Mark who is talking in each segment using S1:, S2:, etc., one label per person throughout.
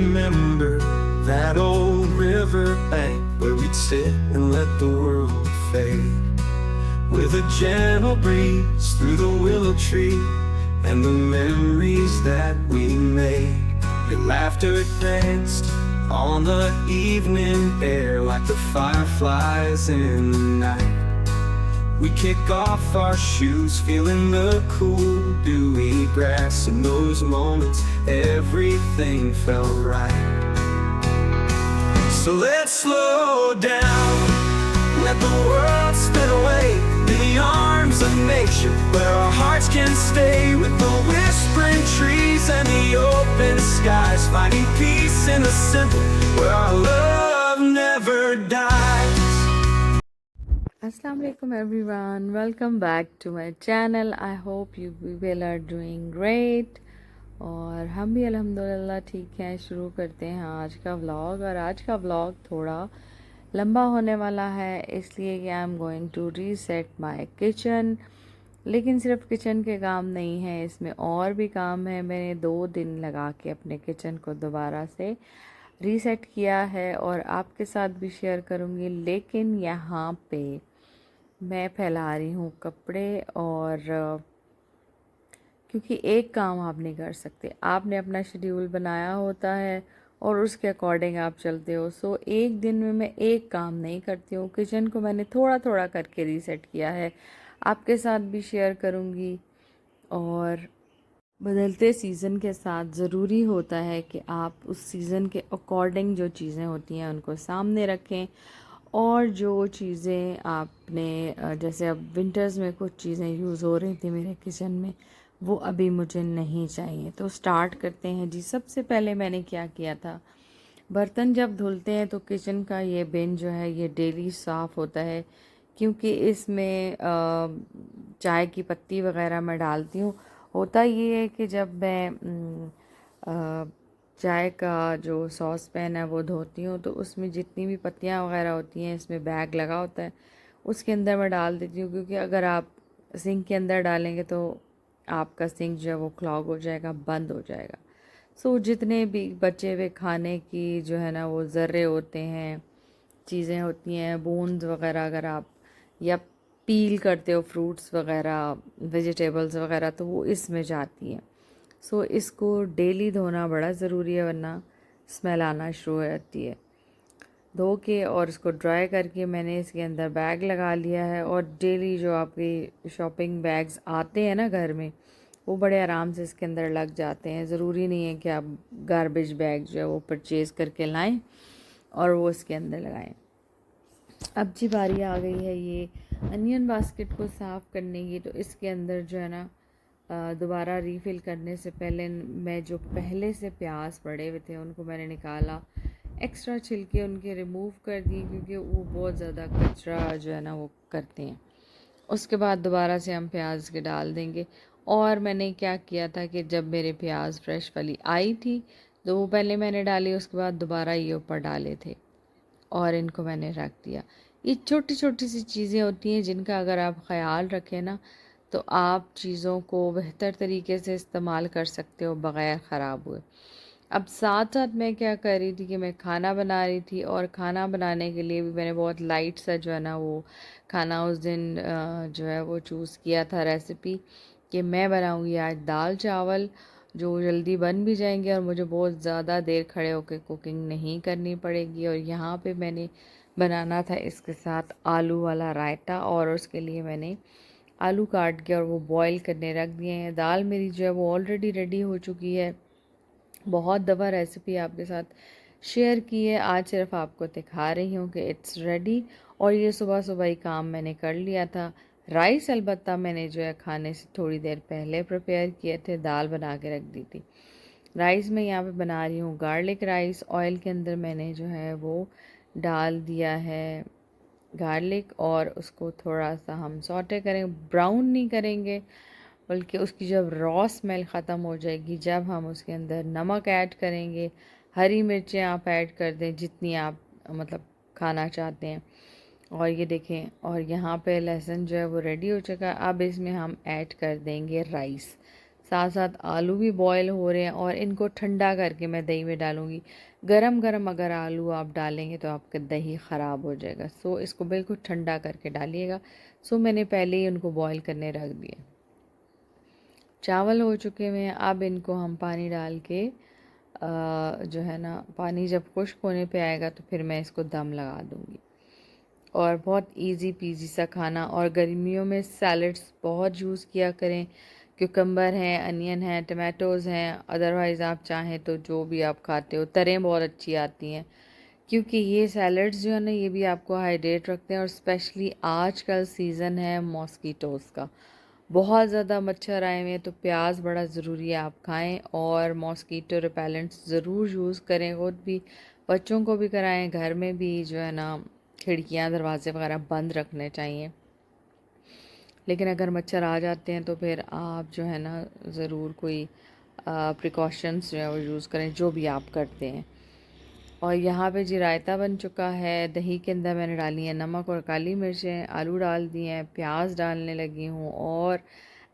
S1: remember that old river bank where we'd sit and let the world fade, with a gentle breeze through the willow tree, and the memories that we made. Your laughter danced on the evening air like the fireflies in the night. We kick off our shoes, feeling the cool, dewy grass. In those moments, everything felt right. So let's slow down, let the world spin away in the arms of nature, where our hearts can stay, with the whispering trees and the open skies, finding peace in the simple, where our love never dies.
S2: Assalamu alaikum everyone, welcome back to my channel. I hope you people are doing great और हम भी अल्हम्दुलिल्लाह ठीक हैं। शुरू करते हैं आज का व्लॉग। और आज का व्लॉग थोड़ा लंबा होने वाला है, इसलिए कि I am going to reset my kitchen. लेकिन सिर्फ किचन के काम नहीं है, इसमें और भी काम है। मैंने 2 दिन लगा के अपने किचन को दोबारा से रीसेट किया है और आपके साथ भी शेयर करूँगी। लेकिन यहाँ पे मैं फैला रही हूँ कपड़े, और क्योंकि एक काम आप नहीं कर सकते, आपने अपना शेड्यूल बनाया होता है और उसके अकॉर्डिंग आप चलते हो। सो एक दिन में मैं एक काम नहीं करती हूँ। किचन को मैंने थोड़ा थोड़ा करके रीसेट किया है, आपके साथ भी शेयर करूँगी। और बदलते सीज़न के साथ ज़रूरी होता है कि आप उस सीज़न के अकॉर्डिंग जो चीज़ें होती हैं उनको सामने रखें, और जो चीज़ें आपने जैसे अब विंटर्स में कुछ चीज़ें यूज़ हो रही थी मेरे किचन में, वो अभी मुझे नहीं चाहिए। तो स्टार्ट करते हैं जी। सबसे पहले मैंने क्या किया था, बर्तन जब धुलते हैं तो किचन का ये बिन जो है ये डेली साफ़ होता है, क्योंकि इसमें चाय की पत्ती वगैरह मैं डालती हूँ। होता ये है कि जब मैं चाय का जो सॉस पैन है वो धोती हूँ, तो उसमें जितनी भी पत्तियाँ वगैरह होती हैं, इसमें बैग लगा होता है, उसके अंदर मैं डाल देती हूँ। क्योंकि अगर आप सिंक के अंदर डालेंगे तो आपका सिंक जो है वो क्लॉग हो जाएगा, बंद हो जाएगा। सो जितने भी बचे हुए खाने की जो है ना वो ज़र्रे होते हैं, चीज़ें होती हैं, बोन्स वगैरह, अगर आप या पील करते हो फ्रूट्स वगैरह, वेजिटेबल्स वगैरह, तो वो इसमें जाती हैं। सो इसको डेली धोना बड़ा ज़रूरी है, वरना स्मेल आना शुरू हो जाती है। धो के और इसको ड्राई करके मैंने इसके अंदर बैग लगा लिया है। और डेली जो आपके शॉपिंग बैग्स आते हैं ना घर में, वो बड़े आराम से इसके अंदर लग जाते हैं। ज़रूरी नहीं है कि आप गार्बेज बैग जो है वो परचेज़ करके लाएं और वो इसके अंदर लगाएं। अब जी बारी आ गई है ये अनियन बास्केट को साफ़ करने की। तो इसके अंदर जो है ना दोबारा रीफ़िल करने से पहले मैं जो पहले से प्याज पड़े हुए थे उनको मैंने निकाला, एक्स्ट्रा छिलके उनके रिमूव कर दिए, क्योंकि वो बहुत ज़्यादा कचरा जो है ना वो करते हैं। उसके बाद दोबारा से हम प्याज के डाल देंगे। और मैंने क्या किया था कि जब मेरे प्याज फ्रेश वाली आई थी तो वो पहले मैंने डाली, उसके बाद दोबारा ये ऊपर डाले थे और इनको मैंने रख दिया। ये छोटी छोटी सी चीज़ें होती हैं जिनका अगर आप ख़याल रखें ना, तो आप चीज़ों को बेहतर तरीके से इस्तेमाल कर सकते हो बग़ैर ख़राब हुए। अब साथ साथ मैं क्या कर रही थी कि मैं खाना बना रही थी, और खाना बनाने के लिए भी मैंने बहुत लाइट सा जो है ना वो खाना उस दिन जो है वो चूज़ किया था रेसिपी, कि मैं बनाऊँगी आज दाल चावल, जो जल्दी बन भी जाएंगे और मुझे बहुत ज़्यादा देर खड़े होकर कुकिंग नहीं करनी पड़ेगी। और यहाँ पे मैंने बनाना था इसके साथ आलू वाला रायता, और उसके लिए मैंने आलू काट के और वो बॉईल करने रख दिए हैं। दाल मेरी जो है वो ऑलरेडी रेडी हो चुकी है। बहुत दफ़ा रेसिपी आपके साथ शेयर की है, आज सिर्फ आपको दिखा रही हूँ कि इट्स रेडी। और ये सुबह सुबह ही काम मैंने कर लिया था। राइस अलबत्ता मैंने जो है खाने से थोड़ी देर पहले प्रिपेयर किए थे, दाल बना के रख दी थी। राइस मैं यहाँ पे बना रही हूँ गार्लिक राइस। ऑयल के अंदर मैंने जो है वो डाल दिया है गार्लिक, और उसको थोड़ा सा हम सौटे करें, ब्राउन नहीं करेंगे, बल्कि उसकी जब रॉ स्मेल ख़त्म हो जाएगी, जब हम उसके अंदर नमक ऐड करेंगे, हरी मिर्चें आप ऐड कर दें जितनी आप मतलब खाना चाहते हैं। और ये देखें, और यहाँ पे लहसुन जो है वो रेडी हो चुका है। अब इसमें हम ऐड कर देंगे राइस, साथ साथ आलू भी बॉयल हो रहे हैं और इनको ठंडा करके मैं दही में डालूँगी। गरम गरम अगर आलू आप डालेंगे तो आपका दही ख़राब हो जाएगा। सो इसको बिल्कुल ठंडा करके डालिएगा। सो मैंने पहले ही उनको बॉयल करने रख दिए। चावल हो चुके हुए हैं, अब इनको हम पानी डाल के जो है ना, पानी जब खुश्क होने पे आएगा तो फिर मैं इसको दम लगा दूँगी। और बहुत इजी पीजी सा खाना। और गर्मियों में सैलड्स बहुत यूज़ किया करें। क्यूकम्बर हैं, अनियन है, टमाटोज़ हैं, अदरवाइज़ आप चाहें तो जो भी आप खाते हो, तरें बहुत अच्छी आती हैं, क्योंकि ये सैलड्स जो है ना, ये भी आपको हाइड्रेट रखते हैं। और स्पेशली आजकल सीज़न है मॉस्कीटोज़ का, बहुत ज़्यादा मच्छर आए हुए हैं, तो प्याज बड़ा ज़रूरी है आप खाएं। और मॉस्कीटो रिपेलेंट्स ज़रूर यूज़ करें, खुद भी, बच्चों को भी कराएं। घर में भी जो है ना, खिड़कियां दरवाजे वगैरह बंद रखने चाहिए। लेकिन अगर मच्छर आ जाते हैं तो फिर आप जो है ना, ज़रूर कोई प्रिकॉशंस जो है वो यूज़ करें, जो भी आप करते हैं। और यहाँ पे जी रायता बन चुका है। दही के अंदर मैंने डाली है नमक और काली मिर्चें, आलू डाल दिए हैं, प्याज डालने लगी हूँ और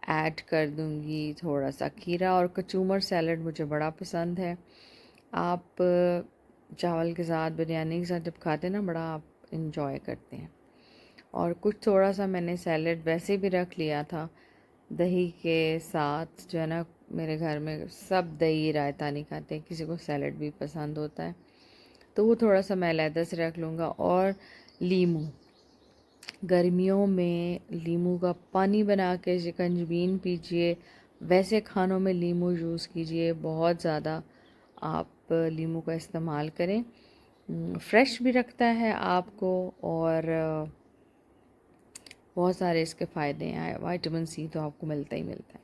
S2: ऐड कर दूँगी थोड़ा सा खीरा। और कचूमर सैलड मुझे बड़ा पसंद है। आप चावल के साथ, बिरयानी के साथ जब खाते हैं ना, बड़ा आप इंजॉय करते हैं। और कुछ थोड़ा सा मैंने सैलड वैसे भी रख लिया था दही के साथ। जो है ना, मेरे घर में सब दही रायता नहीं खाते, किसी को सैलड भी पसंद होता है, तो वो थोड़ा सा मैं अलहदा से रख लूँगा। और लीमू, गर्मियों में लीमू का पानी बना के शिकंजबीन पीजिए। वैसे खानों में लीमू यूज़ कीजिए, बहुत ज़्यादा आप लीमू का इस्तेमाल करें। फ्रेश भी रखता है आपको और बहुत सारे इसके फ़ायदे हैं। विटामिन सी तो आपको मिलता ही मिलता है।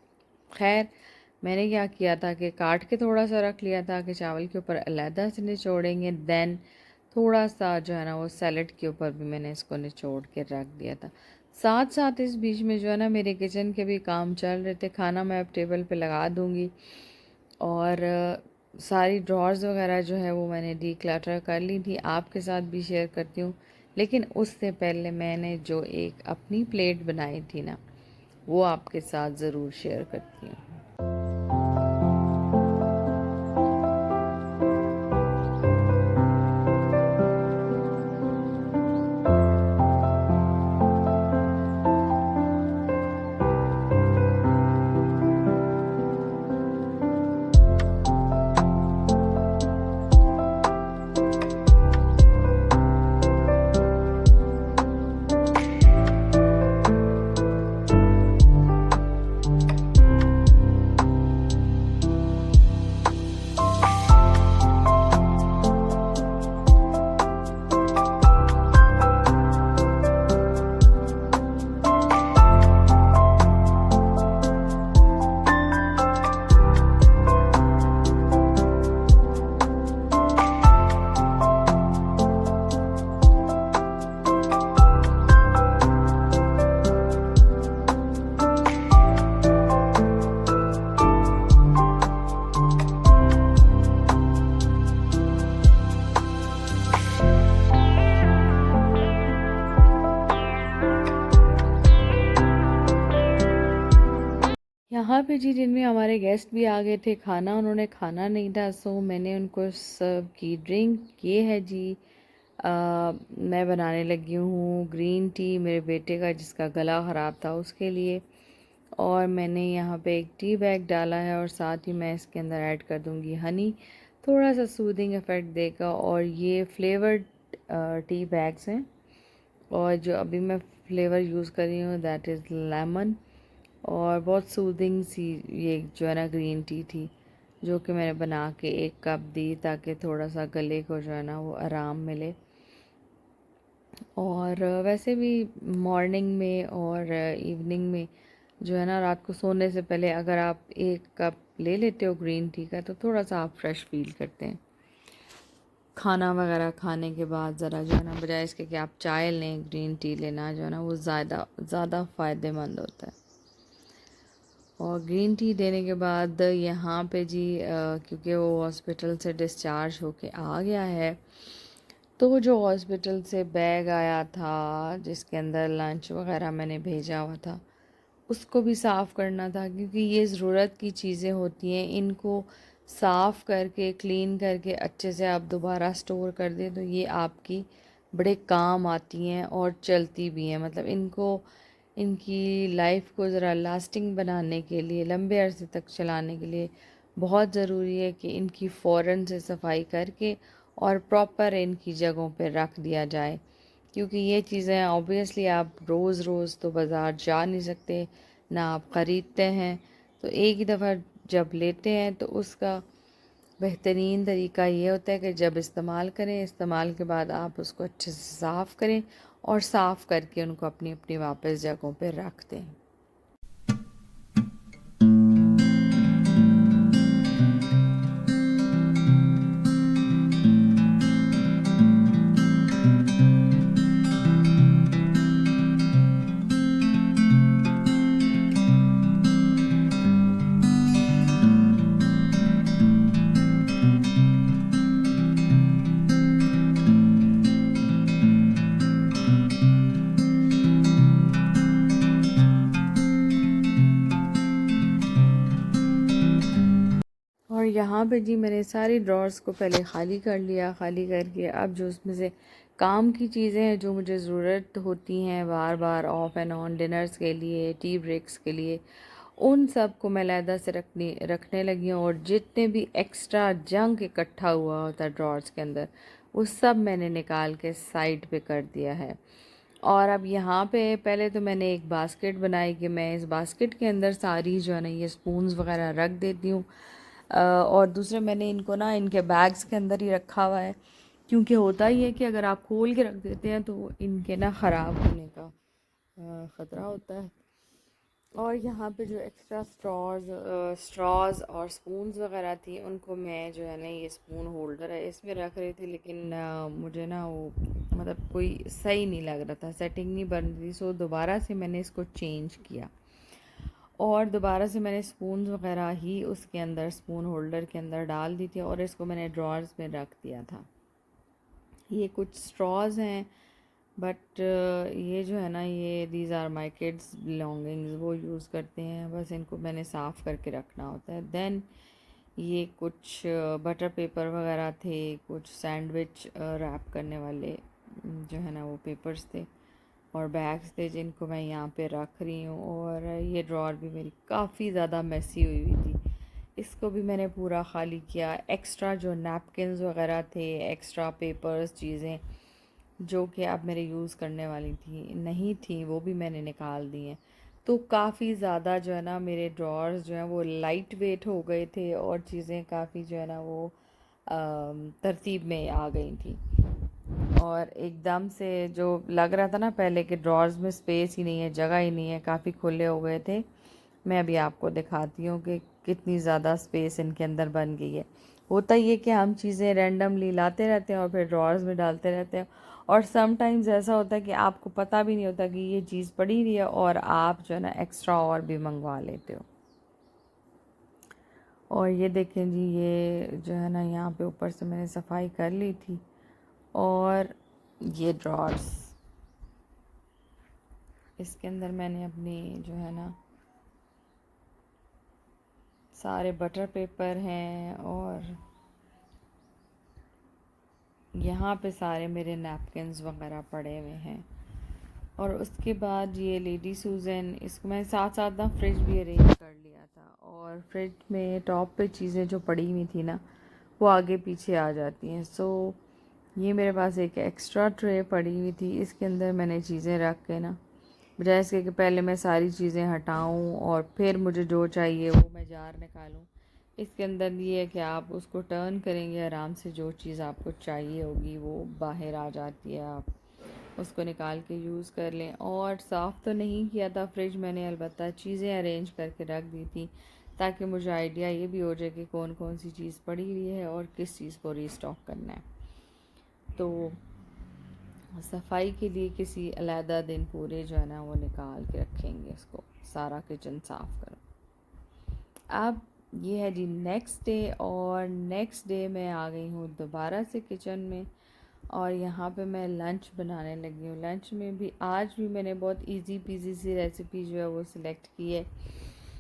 S2: खैर, मैंने क्या किया था कि काट के थोड़ा सा रख लिया था कि चावल के ऊपर अलहदा से निचोड़ेंगे। देन थोड़ा सा जो है ना, वो सैलड के ऊपर भी मैंने इसको निचोड़ के रख दिया था। साथ साथ इस बीच में जो है ना, मेरे किचन के भी काम चल रहे थे। खाना मैं अब टेबल पे लगा दूँगी। और सारी ड्रॉर्स वगैरह जो है वो मैंने डीक्लटर कर ली थी, आपके साथ भी शेयर करती हूँ। लेकिन उससे पहले मैंने जो एक अपनी प्लेट बनाई थी ना, वो आपके साथ ज़रूर शेयर करती हूँ। यहाँ पे जी, जिनमें हमारे गेस्ट भी आ गए थे, खाना उन्होंने खाना नहीं था, सो मैंने उनको सर्व की ड्रिंक। ये है जी, मैं बनाने लगी हूँ ग्रीन टी मेरे बेटे का, जिसका गला ख़राब था, उसके लिए। और मैंने यहाँ पे एक टी बैग डाला है और साथ ही मैं इसके अंदर ऐड कर दूँगी हनी, थोड़ा सा सूदिंग इफ़ेक्ट देगा। और ये फ्लेवर्ड टी बैग्स हैं, और जो अभी मैं फ्लेवर यूज़ कर रही हूँ दैट इज़ लेमन। और बहुत सूदिंग सी ये जो है ना ग्रीन टी थी, जो कि मैंने बना के 1 कप दी, ताकि थोड़ा सा गले को जो है ना वो आराम मिले। और वैसे भी मॉर्निंग में और इवनिंग में जो है ना, रात को सोने से पहले अगर आप 1 कप ले लेते हो ग्रीन टी का, तो थोड़ा सा आप फ्रेश फील करते हैं। खाना वगैरह खाने के बाद ज़रा जो है ना, बजाय इसके कि आप चाय लें, ग्रीन टी लेना जो है ना, वो ज़्यादा फ़ायदेमंद होता है। और ग्रीन टी देने के बाद यहाँ पे जी, क्योंकि वो हॉस्पिटल से डिस्चार्ज होके आ गया है, तो जो हॉस्पिटल से बैग आया था जिसके अंदर लंच वगैरह मैंने भेजा हुआ था, उसको भी साफ़ करना था, क्योंकि ये ज़रूरत की चीज़ें होती हैं, इनको साफ़ करके क्लीन करके अच्छे से आप दोबारा स्टोर कर दें तो ये आपकी बड़े काम आती हैं और चलती भी हैं। मतलब इनको इनकी लाइफ को ज़रा लास्टिंग बनाने के लिए, लंबे अरसे तक चलाने के लिए बहुत ज़रूरी है कि इनकी फ़ौरन से सफाई करके और प्रॉपर इनकी जगहों पे रख दिया जाए, क्योंकि ये चीज़ें ऑब्वियसली आप रोज़ रोज़ तो बाज़ार जा नहीं सकते, ना आप ख़रीदते हैं। तो एक ही दफ़ा जब लेते हैं तो उसका बेहतरीन तरीका ये होता है कि जब इस्तेमाल करें, इस्तेमाल के बाद आप उसको अच्छे से साफ़ करें और साफ़ करके उनको अपनी अपनी वापस जगहों पे रख दें। और यहाँ पे जी मैंने सारी ड्रॉर्स को पहले ख़ाली कर लिया। ख़ाली करके अब जो उसमें से काम की चीज़ें हैं जो मुझे ज़रूरत होती हैं बार बार ऑफ एंड ऑन, डिनर्स के लिए, टी ब्रेक्स के लिए, उन सब को मैं अलहदा से रखने लगी हूँ। और जितने भी एक्स्ट्रा जंक इकट्ठा हुआ होता है ड्रॉर्स के अंदर, वो सब मैंने निकाल के साइड पे कर दिया है। और अब यहाँ पे पहले तो मैंने एक बास्केट बनाई कि मैं इस बास्केट के अंदर सारी जो है ना ये स्पून्स वगैरह रख देती हूँ। और दूसरे मैंने इनको ना इनके बैग्स के अंदर ही रखा हुआ है, क्योंकि होता ही है कि अगर आप खोल के रख देते हैं तो इनके ना ख़राब होने का ख़तरा होता है। और यहाँ पे जो एक्स्ट्रा स्ट्रॉज़ और स्पून्स वगैरह थी उनको मैं जो है ना ये स्पून होल्डर है इसमें रख रही थी, लेकिन मुझे ना वो मतलब कोई सही नहीं लग रहा था, सेटिंग नहीं बन रही। सो दोबारा से मैंने इसको चेंज किया और दोबारा से मैंने स्पून्स वगैरह ही उसके अंदर स्पून होल्डर के अंदर डाल दी थी और इसको मैंने ड्रॉर्स में रख दिया था। ये कुछ स्ट्रॉज़ हैं, बट ये जो है ना ये these are my kids belongings, वो यूज़ करते हैं, बस इनको मैंने साफ़ करके रखना होता है। देन ये कुछ बटर पेपर वगैरह थे, कुछ सैंडविच रैप करने वाले जो है ना वो पेपर्स थे और बैग्स थे जिनको मैं यहाँ पे रख रही हूँ। और ये ड्रॉर भी मेरी काफ़ी ज़्यादा मेसी हुई हुई थी, इसको भी मैंने पूरा ख़ाली किया। एक्स्ट्रा जो नैपकिन्स वगैरह थे, एक्स्ट्रा पेपर्स, चीज़ें जो कि अब मेरे यूज़ करने वाली थी नहीं थी, वो भी मैंने निकाल दी हैं। तो काफ़ी ज़्यादा जो है ना मेरे ड्रॉर्स जो हैं वो लाइट वेट हो गए थे और चीज़ें काफ़ी जो है ना वो तरतीब में आ गई थी। और एकदम से जो लग रहा था ना पहले के ड्रॉर्स में स्पेस ही नहीं है, जगह ही नहीं है, काफ़ी खुले हो गए थे। मैं अभी आपको दिखाती हूँ कि कितनी ज़्यादा स्पेस इनके अंदर बन गई है। होता ही है कि हम चीज़ें रैंडमली लाते रहते हैं और फिर ड्रॉर्स में डालते रहते हैं, और समटाइम्स ऐसा होता है कि आपको पता भी नहीं होता कि ये चीज़ पड़ी हुई है और आप जो है ना एक्स्ट्रा और भी मंगवा लेते हो। और ये देखें जी, ये जो है ना यहाँ पे ऊपर से मैंने सफाई कर ली थी। और ये ड्रॉर्स, इसके अंदर मैंने अपनी जो है ना सारे बटर पेपर हैं और यहाँ पे सारे मेरे नैपकिन्स वगैरह पड़े हुए हैं। और उसके बाद ये लेडी सूज़न, इसको मैंने साथ साथ ना फ्रिज भी अरेंज कर लिया था। और फ्रिज में टॉप पे चीज़ें जो पड़ी हुई थी ना वो आगे पीछे आ जाती हैं। सो ये मेरे पास एक एक्स्ट्रा ट्रे पड़ी हुई थी, इसके अंदर मैंने चीज़ें रख के ना, बजाय इसके कि पहले मैं सारी चीज़ें हटाऊं और फिर मुझे जो चाहिए वो मैं जार निकालूं, इसके अंदर ये है कि आप उसको टर्न करेंगे आराम से, जो चीज़ आपको चाहिए होगी वो बाहर आ जाती है, आप उसको निकाल के यूज़ कर लें। और साफ़ तो नहीं किया था फ्रिज मैंने, अलबत्ता चीज़ें अरेंज करके रख दी थी ताकि मुझे आइडिया ये भी हो जाए कि कौन कौन सी चीज़ पड़ी हुई है और किस चीज़ को रीस्टॉक करना है। तो सफाई के लिए किसी अलहदा दिन पूरे जो है ना वो निकाल के रखेंगे, इसको सारा किचन साफ़ करो। अब ये है जी नेक्स्ट डे, और नेक्स्ट डे मैं आ गई हूँ दोबारा से किचन में। और यहाँ पे मैं लंच बनाने लगी हूँ। लंच में भी आज भी मैंने बहुत इजी पीजी सी रेसिपी जो है वो सिलेक्ट की है,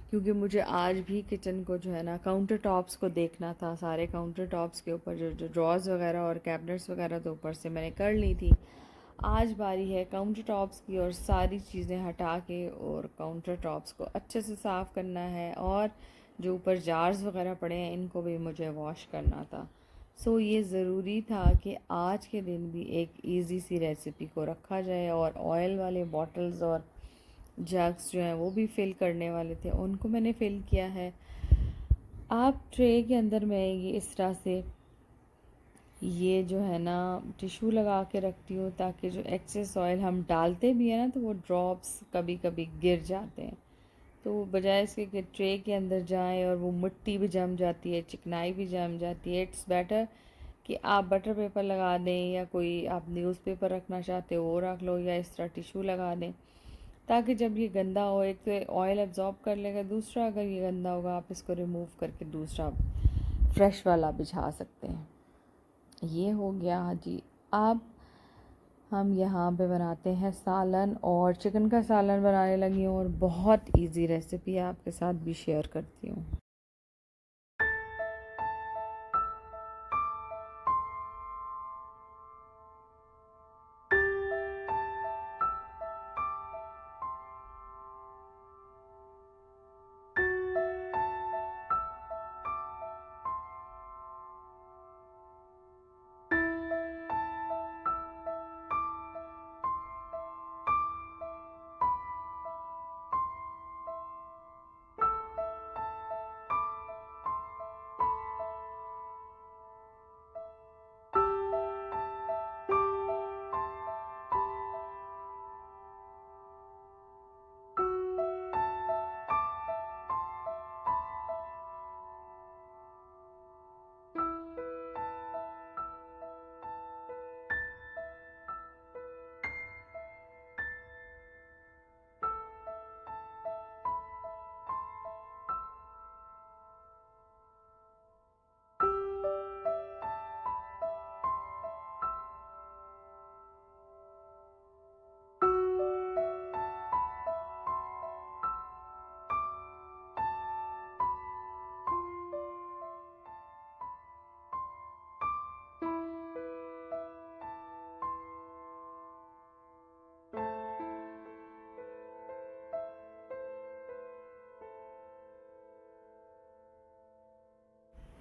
S2: क्योंकि मुझे आज भी किचन को जो है ना काउंटर टॉप्स को देखना था। सारे काउंटर टॉप्स के ऊपर जो जो ड्रॉर्स वगैरह और कैबिनेट्स वगैरह तो ऊपर से मैंने कर ली थी। आज बारी है काउंटर टॉप्स की, और सारी चीज़ें हटा के और काउंटर टॉप्स को अच्छे से साफ़ करना है, और जो ऊपर जार्स वगैरह पड़े हैं इनको भी मुझे वॉश करना था। सो ये ज़रूरी था कि आज के दिन भी एक इजी सी रेसिपी को रखा जाए। और ऑयल वाले बॉटल्स और जग्स जो हैं वो भी फ़िल करने वाले थे, उनको मैंने फ़िल किया है। आप ट्रे के अंदर मैं ये इस तरह से ये जो है ना टिश्यू लगा के रखती हूँ, ताकि जो एक्सेस ऑयल हम डालते भी हैं ना तो वो ड्रॉप्स कभी कभी गिर जाते हैं, तो बजाय इसके कि ट्रे के अंदर जाएं और वो मिट्टी भी जम जाती है, चिकनाई भी जम जाती है, इट्स बेटर कि आप बटर पेपर लगा दें, या कोई आप न्यूज़पेपर रखना चाहते हो वो रख लो, या इस तरह टिश्यू लगा दें, ताकि जब ये गंदा हो, एक तो ऑयल एब्जॉर्ब कर लेगा, दूसरा अगर ये गंदा होगा आप इसको रिमूव करके दूसरा फ्रेश वाला बिछा सकते हैं। ये हो गया। हाँ जी। अब हम यहाँ पे बनाते हैं सालन, और चिकन का सालन बनाने लगी हूँ, और बहुत इजी रेसिपी आपके साथ भी शेयर करती हूँ।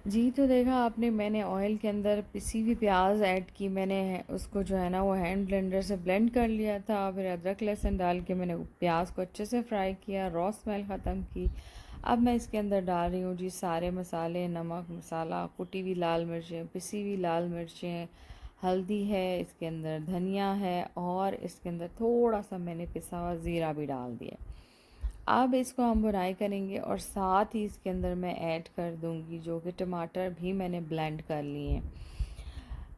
S2: जी, तो देखा आपने, मैंने ऑयल के अंदर पिसी हुई प्याज ऐड की, मैंने उसको जो है ना वो हैंड ब्लेंडर से ब्लेंड कर लिया था। फिर अदरक लहसुन डाल के मैंने प्याज को अच्छे से फ्राई किया, रॉ स्मेल ख़त्म की। अब मैं इसके अंदर डाल रही हूँ जी सारे मसाले, नमक, मसाला, कुटी हुई लाल मिर्चें, पिसी हुई लाल मिर्चें, हल्दी है इसके अंदर, धनिया है, और इसके अंदर थोड़ा सा मैंने पिसा हुआ ज़ीरा भी डाल दिया। अब इसको हम भुनाई करेंगे, और साथ ही इसके अंदर मैं ऐड कर दूंगी जो कि टमाटर भी मैंने ब्लेंड कर लिए हैं।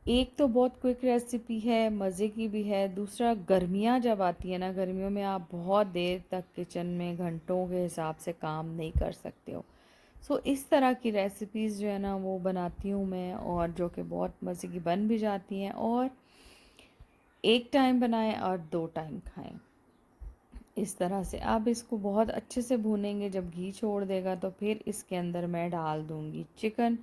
S2: एक तो बहुत क्विक रेसिपी है, मज़े की भी है। दूसरा, गर्मियाँ जब आती है ना, गर्मियों में आप बहुत देर तक किचन में घंटों के हिसाब से काम नहीं कर सकते हो। सो इस तरह की रेसिपीज़ जो है ना वो बनाती हूँ मैं, और जो कि बहुत मज़े की बन भी जाती हैं, और एक टाइम बनाएं और दो टाइम खाएं। इस तरह से आप इसको बहुत अच्छे से भूनेंगे, जब घी छोड़ देगा तो फिर इसके अंदर मैं डाल दूँगी चिकन।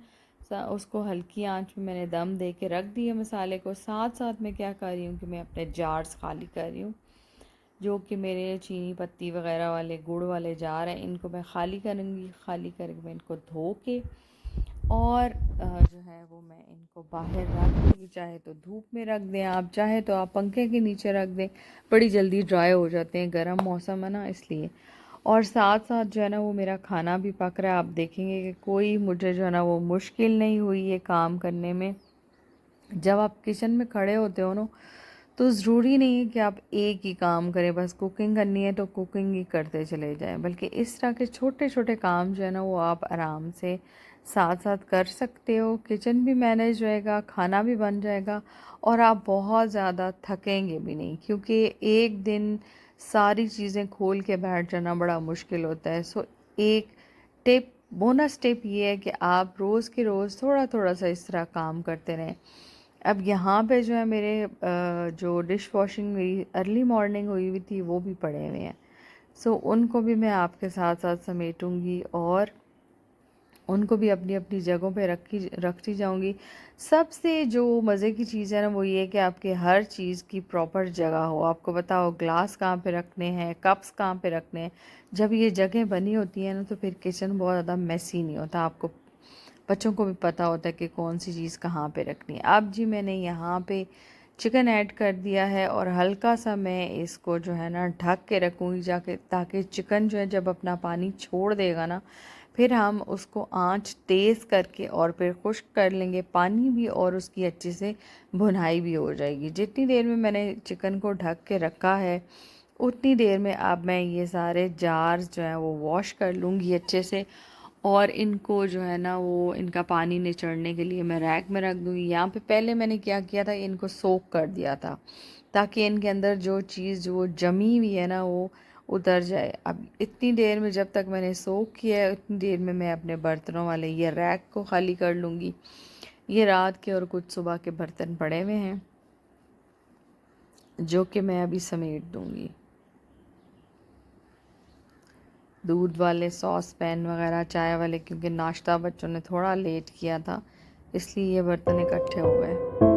S2: उसको हल्की आंच पे मैंने दम दे के रख दिया मसाले को। साथ साथ मैं क्या कर रही हूँ कि मैं अपने जार्स खाली कर रही हूँ, जो कि मेरे चीनी पत्ती वगैरह वाले गुड़ वाले जार हैं, इनको मैं खाली करूँगी। खाली करके मैं इनको धो के, और जो है वो मैं इनको बाहर रख दूँगी। चाहे तो धूप में रख दें आप, चाहे तो आप पंखे के नीचे रख दें, बड़ी जल्दी ड्राई हो जाते हैं, गर्म मौसम है ना इसलिए। और साथ साथ जो है ना वो मेरा खाना भी पक रहा है। आप देखेंगे कि कोई मुझे जो है ना वो मुश्किल नहीं हुई ये काम करने में। जब आप किचन में खड़े होते हो ना, तो ज़रूरी नहीं है कि आप एक ही काम करें, बस कुकिंग करनी है तो कुकिंग ही करते चले जाएं, बल्कि इस तरह के छोटे छोटे काम जो है ना वो आप आराम से साथ साथ कर सकते हो। किचन भी मैनेज रहेगा, खाना भी बन जाएगा, और आप बहुत ज़्यादा थकेंगे भी नहीं, क्योंकि एक दिन सारी चीज़ें खोल के बैठ जाना बड़ा मुश्किल होता है। सो एक बोनस टिप ये है कि आप रोज़ के रोज़ थोड़ा थोड़ा सा इस तरह काम करते रहें। अब यहाँ पे जो है मेरे जो डिश वॉशिंग मेरी अर्ली मॉर्निंग हुई हुई थी वो भी पड़े हुए हैं। सो उनको भी मैं आपके साथ साथ समेटूंगी और उनको भी अपनी अपनी जगहों पे रखती जाऊंगी। सबसे जो मज़े की चीज़ है ना वो ये कि आपके हर चीज़ की प्रॉपर जगह हो। आपको पता हो ग्लास कहाँ पे रखने हैं, कप्स कहाँ पे रखने हैं। जब ये जगह बनी होती है ना तो फिर किचन बहुत ज़्यादा मेसी नहीं होता। आपको बच्चों को भी पता होता है कि कौन सी चीज़ कहाँ पे रखनी है। अब जी मैंने यहाँ पे चिकन ऐड कर दिया है और हल्का सा मैं इसको जो है ना ढक के रखूँगी जाके, ताकि चिकन जो है जब अपना पानी छोड़ देगा ना फिर हम उसको आंच तेज़ करके और फिर खुश्क कर लेंगे पानी भी, और उसकी अच्छे से भुनाई भी हो जाएगी। जितनी देर में मैंने चिकन को ढक के रखा है उतनी देर में अब मैं ये सारे जार्स जो हैं वो वॉश कर लूँगी अच्छे से, और इनको जो है ना वो इनका पानी निचोड़ने के लिए मैं रैक में रख दूँगी। यहाँ पे पहले मैंने क्या किया था, इनको सोक कर दिया था ताकि इनके अंदर जो चीज़ जो जमी हुई है ना वो उतर जाए। अब इतनी देर में जब तक मैंने सोक किया है उतनी देर में मैं अपने बर्तनों वाले ये रैक को खाली कर लूँगी। ये रात के और कुछ सुबह के बर्तन पड़े हुए हैं जो कि मैं अभी समेट दूँगी। दूध वाले सॉस पैन वगैरह चाय वाले, क्योंकि नाश्ता बच्चों ने थोड़ा लेट किया था इसलिए ये बर्तन इकट्ठे हो गए।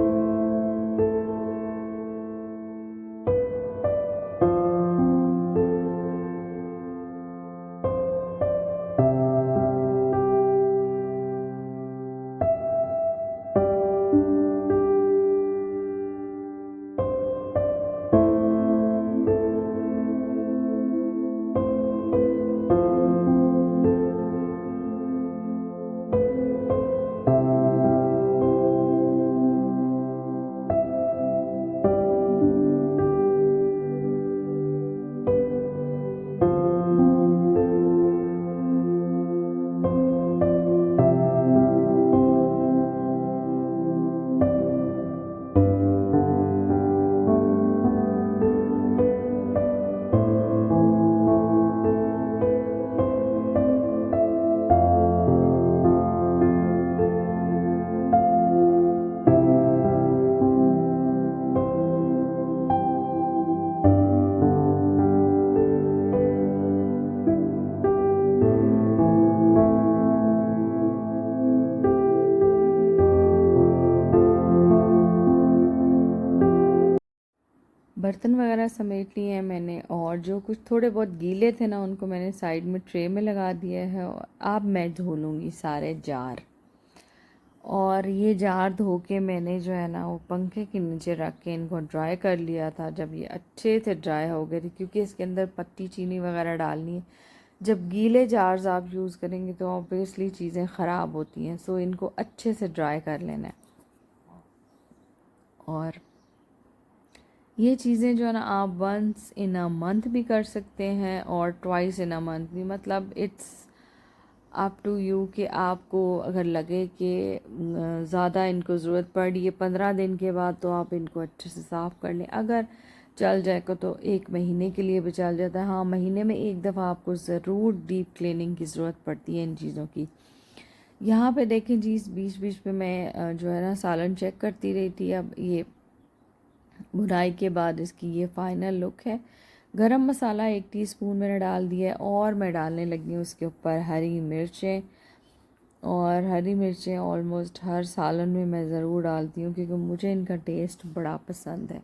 S2: बर्तन वगैरह समेट लिए हैं मैंने, और जो कुछ थोड़े बहुत गीले थे ना उनको मैंने साइड में ट्रे में लगा दिया है। और अब मैं धो लूँगी सारे जार, और ये जार धो के मैंने जो है ना वो पंखे के नीचे रख के इनको ड्राई कर लिया था। जब ये अच्छे से ड्राई हो गए थे, क्योंकि इसके अंदर पत्ती चीनी वगैरह डालनी है। जब गीले जार्स आप यूज़ करेंगे तो ऑब्वियसली चीज़ें ख़राब होती हैं, सो इनको अच्छे से ड्राई कर लेना है। और ये चीज़ें जो है ना आप वंस इन अ मंथ भी कर सकते हैं और ट्वाइस इन अ मंथ भी, मतलब इट्स अप टू यू कि आपको अगर लगे कि ज़्यादा इनको ज़रूरत पड़ रही है 15 दिन के बाद तो आप इनको अच्छे से साफ़ कर लें। अगर चल जाएगा तो 1 महीने के लिए भी चल जाता है। हाँ, महीने में एक दफ़ा आपको ज़रूर डीप क्लीनिंग की ज़रूरत पड़ती है इन चीज़ों की। यहाँ पे देखें जी, बीच बीच में मैं जो है ना सालन चेक करती रही थी। अब ये भुनाई के बाद इसकी ये फाइनल लुक है। गरम मसाला 1 टीस्पून मैंने डाल दिया है, और मैं डालने लगी हूँ उसके ऊपर हरी मिर्चें। और हरी मिर्चें ऑलमोस्ट हर सालन में मैं ज़रूर डालती हूँ क्योंकि मुझे इनका टेस्ट बड़ा पसंद है।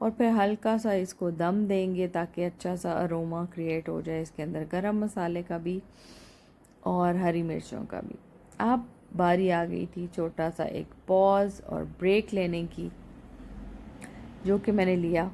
S2: और फिर हल्का सा इसको दम देंगे ताकि अच्छा सा अरोमा क्रिएट हो जाए इसके अंदर गरम मसाले का भी और हरी मिर्चों का भी। अब बारी आ गई थी छोटा सा एक पॉज और ब्रेक लेने की, जो कि मैंने लिया।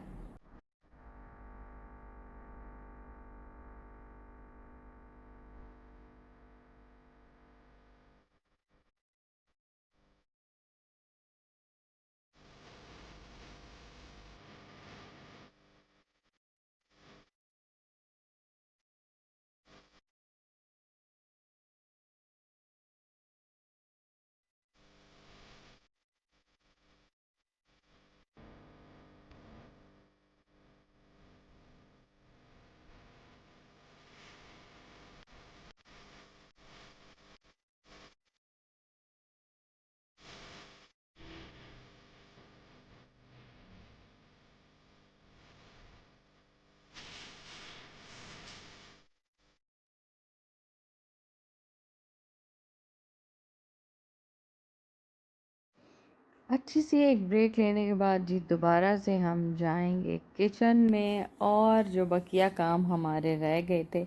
S2: अच्छी सी एक ब्रेक लेने के बाद जी दोबारा से हम जाएंगे किचन में और जो बकिया काम हमारे रह गए थे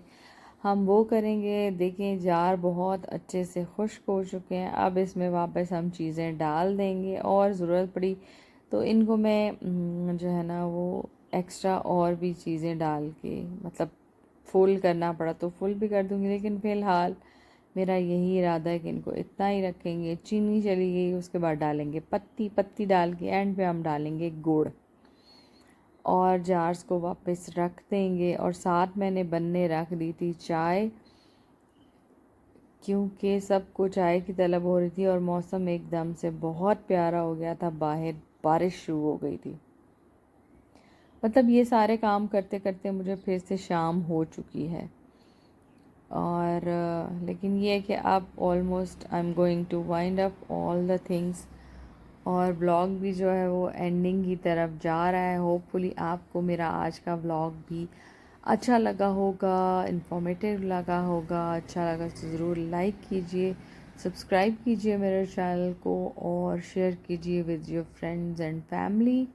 S2: हम वो करेंगे। देखें जार बहुत अच्छे से खुश्क हो चुके हैं, अब इसमें वापस हम चीज़ें डाल देंगे और ज़रूरत पड़ी तो इनको मैं जो है ना वो एक्स्ट्रा और भी चीज़ें डाल के मतलब फुल करना पड़ा तो फुल भी कर दूँगी, लेकिन फ़िलहाल मेरा यही इरादा है कि इनको इतना ही रखेंगे। चीनी चली गई, उसके बाद डालेंगे पत्ती, पत्ती डाल के एंड पे हम डालेंगे गुड़ और जार्स को वापस रख देंगे। और साथ मैंने बनने रख दी थी चाय, क्योंकि सबको चाय की तलब हो रही थी और मौसम एकदम से बहुत प्यारा हो गया था, बाहर बारिश शुरू हो गई थी। मतलब ये सारे काम करते करते मुझे फिर से शाम हो चुकी है। और लेकिन ये है कि अब almost I am going to wind up all the things और ब्लॉग भी जो है वो एंडिंग की तरफ जा रहा है। होपफुली आपको मेरा आज का ब्लॉग भी अच्छा लगा होगा, इन्फॉर्मेटिव लगा होगा। अच्छा लगा तो ज़रूर लाइक कीजिए, सब्सक्राइब कीजिए मेरे चैनल को और शेयर कीजिए with your friends and family.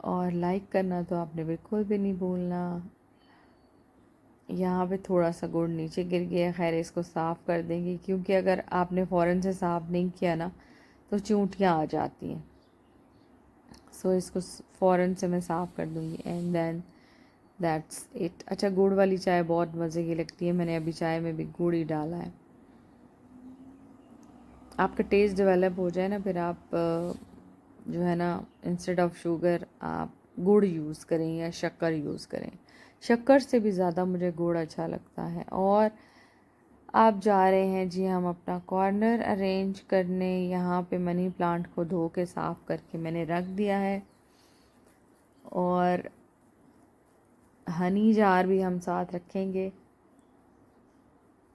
S2: और लाइक करना तो आपने बिल्कुल भी नहीं भूलना। यहाँ पे थोड़ा सा गुड़ नीचे गिर गया, खैर इसको साफ़ कर देंगे क्योंकि अगर आपने फ़ौरन से साफ़ नहीं किया ना तो चूंटियाँ आ जाती हैं। सो इसको फ़ौरन से मैं साफ़ कर दूँगी एंड देन दैट्स इट। अच्छा, गुड़ वाली चाय बहुत मज़े की लगती है, मैंने अभी चाय में भी गुड़ ही डाला है। आपका टेस्ट डेवलप हो जाए ना फिर आप जो है ना इंस्टेड ऑफ शुगर आप गुड़ यूज़ करें या शक्कर यूज़ करें। शक्कर से भी ज़्यादा मुझे गुड़ अच्छा लगता है। और आप जा रहे हैं जी हम अपना कॉर्नर अरेंज करने। यहाँ पे मनी प्लांट को धो के साफ़ करके मैंने रख दिया है और हनी जार भी हम साथ रखेंगे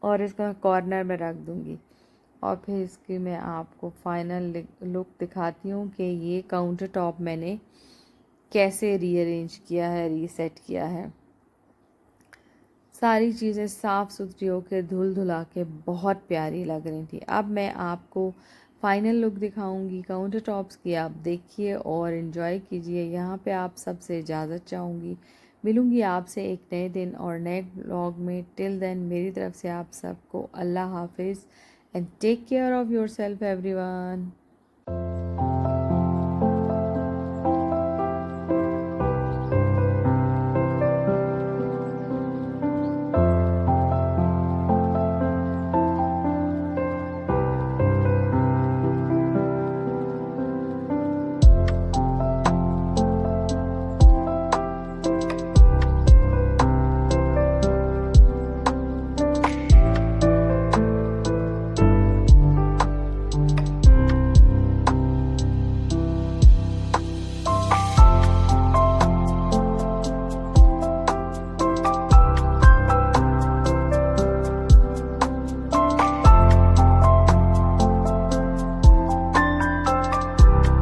S2: और इसका कॉर्नर में रख दूँगी। और फिर इसकी मैं आपको फाइनल लुक दिखाती हूँ कि ये काउंटर टॉप मैंने कैसे रीअरेंज किया है, रीसेट किया है। सारी चीज़ें साफ़ सुथरी होकर धुल धुला के बहुत प्यारी लग रही थी। अब मैं आपको फाइनल लुक दिखाऊंगी काउंटर टॉप्स की, आप देखिए और इन्जॉय कीजिए। यहाँ पे आप सबसे इजाज़त चाहूँगी, मिलूँगी आपसे एक नए दिन और नए ब्लॉग में। टिल देन मेरी तरफ से आप सबको अल्लाह हाफिज़ and take care of yourself everyone.